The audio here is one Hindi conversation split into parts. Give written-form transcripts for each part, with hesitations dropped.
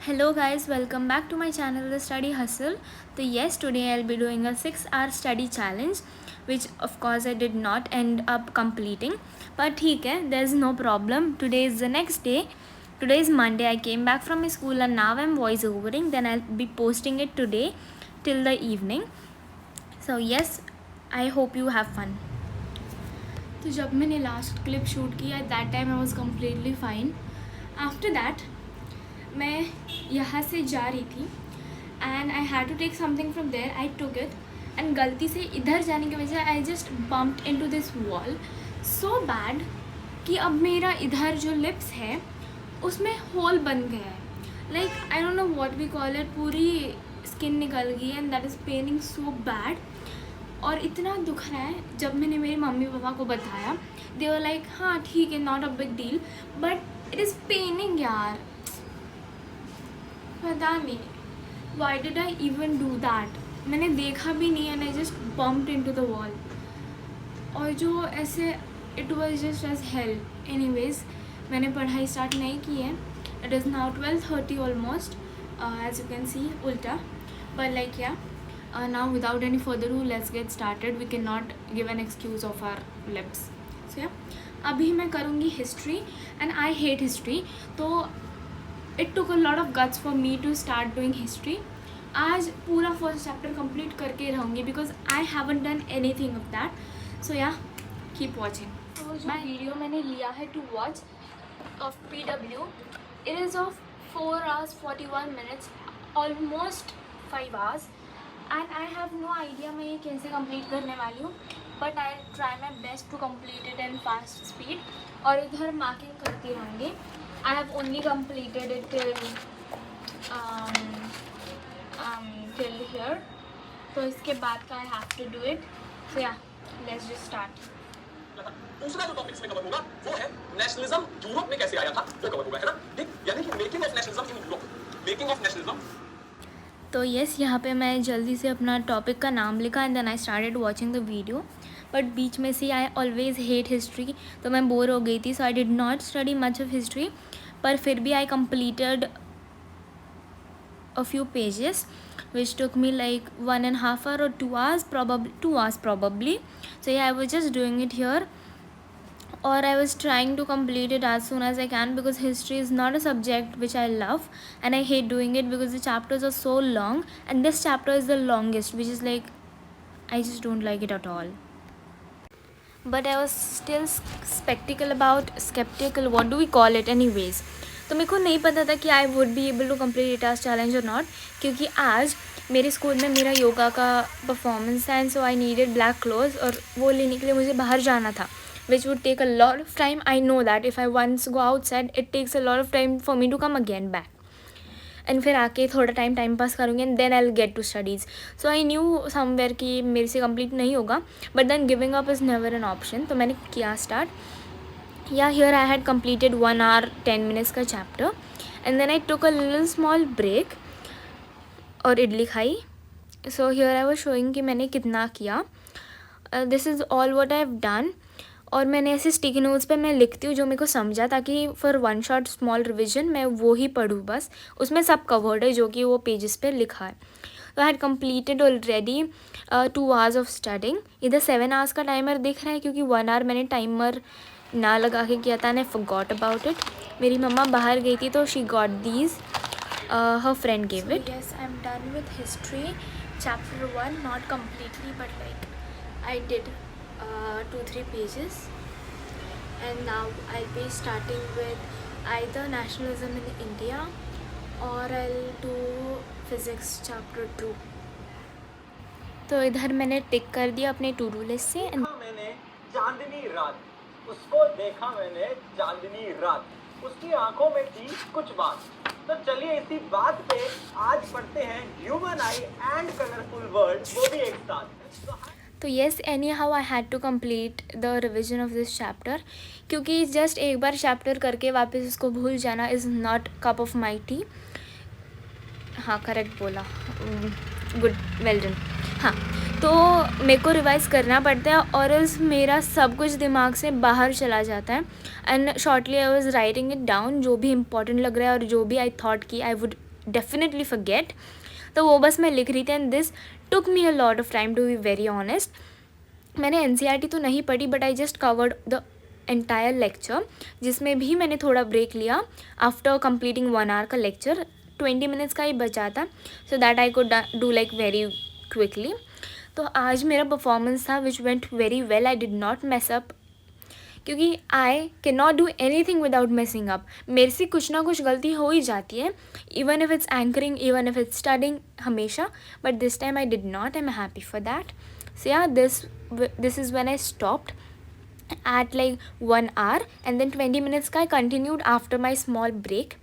Hello guys, welcome back to my channel The Study Hustle. So yes, today I'll be doing a 6-hour study challenge, which of course I did not end up completing. But theek hai, there's no problem. Today is the next day. Today is Monday. I came back from my school and now I'm voice overing. Then I'll be posting it today till the evening. So yes, I hope you have fun. तो जब मैंने लास्ट क्लिप शूट किया at that time I was completely fine. After that मैं यहाँ से जा रही थी and I had to take something from there. I took it and गलती से इधर जाने की वजह I just bumped into this wall so bad कि अब मेरा इधर जो लिप्स है उसमें होल बन गया है. Like I don't know what we call it. पूरी स्किन निकल गई and that is paining so bad. और इतना दुख रहा है. जब मैंने मेरे मम्मी पापा को बताया दे वर लाइक हाँ ठीक है, not a big deal, but it is paining यार. पता नहीं why did I even do that. मैंने देखा भी नहीं and I just bumped into the wall. और जो ऐसे it was just as hell. Anyways मैंने पढ़ाई स्टार्ट नहीं की है. It is now 12:30 almost as you can see उल्टा. But like yeah now without any further ado let's get started. We cannot give an excuse of our lips. So yeah, अभी मैं करूँगी history and I hate history. तो it took a lot of guts for me to start doing history. आज पूरा फर्स्ट चैप्टर कंप्लीट करके रहूँगी because I haven't done anything of that. So yeah, keep watching. तो जो वीडियो मैंने लिया है to watch of PW, it is of 4 hours 41 minutes, almost 5 hours. And I have no idea मैं ये कैसे कंप्लीट करने वाली हूँ, but I try my best to complete it in fast speed. और इधर मार्किंग करती रहूँगी. I have only completed it till here. तो इसके बाद का I have to do it. So yeah let's just start. दूसरा जो टॉपिक्स में कवर होगा वो है नेशनलिज्म यूरोप में कैसे आया था, वो कवर होगा, है ना. ठीक, यानी कि making of nationalism in Europe. Making of nationalism. तो येस, यहाँ पे मैं जल्दी से अपना टॉपिक का नाम लिखा and then I started watching the video. But बीच में से आई ऑलवेज हेट हिस्ट्री, तो मैं बोर हो गई थी. So I did not study much of history. पर फिर भी I completed a few pages which took me like 1.5 hour or 2 hours, probably 2 hours probably. So yeah, I was just doing it here, or I was trying to complete it as soon as I can because history is not a subject which I love and I hate doing it because the chapters are so long and this chapter is the longest, which is like I just don't like it at all. But I was still skeptical, what do we call it anyways. तो मेरे को नहीं पता था कि I would be able to complete it as challenge और नॉट, क्योंकि आज मेरे स्कूल में मेरा योगा का परफॉर्मेंस था and so I needed black clothes और वो लेने के लिए मुझे बाहर जाना था, which would take a lot of time. I know that if I once go outside it takes a lot of time for me to come again back. And फिर आके थोड़ा टाइम पास करूँगी and then I will get to studies. So I knew somewhere कि मेरे से कंप्लीट नहीं होगा, but then giving up is never an option. तो मैंने किया start. Yeah here I had completed 1 hour 10 minutes का chapter and then I took a little small break और इडली खाई. So here I was showing कि मैंने कितना किया. This is all what I have done. और मैंने ऐसे स्टिकी नोट्स पे मैं लिखती हूँ जो मेरे को समझा, ताकि for one shot small revision मैं वो ही पढ़ूँ बस. उसमें सब कवर्ड है जो कि वो पेजेस पे लिखा है. तो I had completed already 2 hours of studying. इधर 7 hours का टाइमर दिख रहा है क्योंकि 1 hour मैंने टाइमर ना लगा के किया था and I forgot about it. मेरी मम्मा बाहर गई थी तो she got these, her friend gave it. Yes, I am done with history chapter 1, not completely but like I did 2-3 pages, and now I'll be starting with either nationalism in India or I'll do physics chapter 2. तो इधर मैंने टिक कर दिया अपने टू डू लिस्ट से. मैंने चांदनी रात, उसको देखा मैंने चांदनी रात, उसकी आंखों में थी कुछ बात. तो चलिए इसी बात पे आज पढ़ते हैं human eye and colourful world, वो भी एक साथ. तो yes, anyhow I had to complete the revision of this chapter, क्योंकि जस्ट एक बार चैप्टर करके वापस उसको भूल जाना is not cup of my tea. हाँ, करेक्ट बोला, गुड, वेल डन. हाँ, तो मेरे को रिवाइज़ करना पड़ता है और इस मेरा सब कुछ दिमाग से बाहर चला जाता है. And shortly I was writing it down, जो भी इम्पोर्टेंट लग रहा है और जो भी आई थॉट कि आई वुड डेफिनेटली फॉरगेट. तो वो बस मैं लिख रही थी and this took me a lot of time to be very honest. मैंने एनसीईआरटी तो नहीं पढ़ी but I just covered the entire lecture, जिसमें भी मैंने थोड़ा ब्रेक लिया आफ्टर कंप्लीटिंग 1 आवर का लेक्चर. 20 मिनट्स का ही बचा था so that I could do like very quickly. तो आज मेरा परफॉर्मेंस था which went very well. I did not mess up क्योंकि I can not do anything without messing up. मेरे से कुछ ना कुछ गलती हो ही जाती है, even if it's anchoring, even if it's studying, हमेशा. But this time I did not. I am happy for that. So yeah, this is when I stopped at like 1 hour, and then 20 minutes I continued after my small break.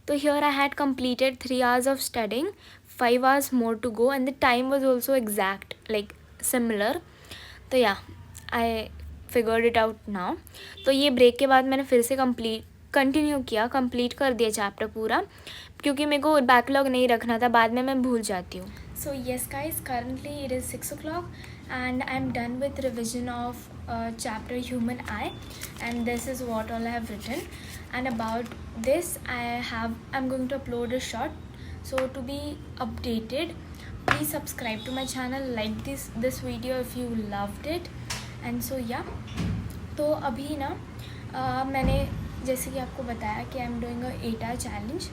So here I had completed 3 hours of studying, 5 hours more to go, and the time was also exact, like similar. तो yeah, I figured it out now. तो ये ब्रेक के बाद मैंने फिर से कंटिन्यू किया, कंप्लीट कर दिया चैप्टर पूरा, क्योंकि मेरे को बैकलॉग नहीं रखना था, बाद में मैं भूल जाती हूँ. So yes guys, currently it is 6 o'clock and I'm done with revision of chapter Human Eye, and this is what all I have written. And about this I'm going to upload a short, so to be updated please subscribe to my channel, like this video if you loved it. And so yeah, तो अभी ना मैंने जैसे कि आपको बताया कि I am doing a 8 hour challenge.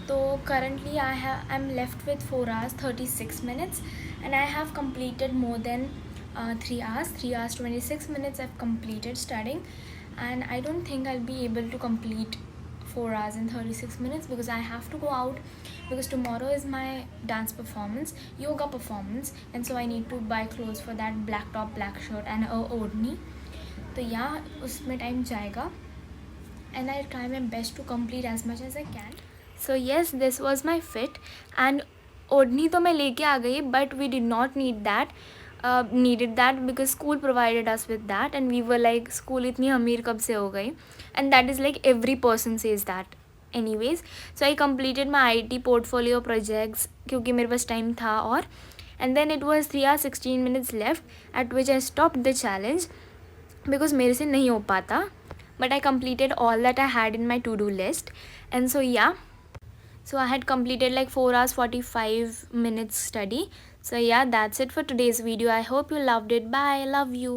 तो currently I am left with 4 hours 36 minutes and I have completed more than 3 hours 26 minutes I've completed studying, and I don't think I'll be able to complete 4 hours and 36 minutes because I have to go out, because tomorrow is my dance performance, yoga performance, and so I need to buy clothes for that, black top, black shirt and a odhni. तो यहाँ उसमें टाइम जाएगा and I'll try my best to complete as much as I can. So yes, this was my fit, and ओढ़नी तो मैं लेके आ गई, but we did not needed that because school provided us with that, and we were like, school इतनी अमीर कब से हो गई, and that is like every person says that. Anyways, so I completed my IT portfolio projects क्योंकि मेरे पास टाइम था, और and then it was 3 hours 16 minutes left at which I stopped the challenge because मेरे से नहीं हो पाता, but I completed all that I had in my to-do list. And so yeah, so I had completed like 4 hours 45 minutes study. So yeah, that's it for today's video. I hope you loved it. Bye. Love you.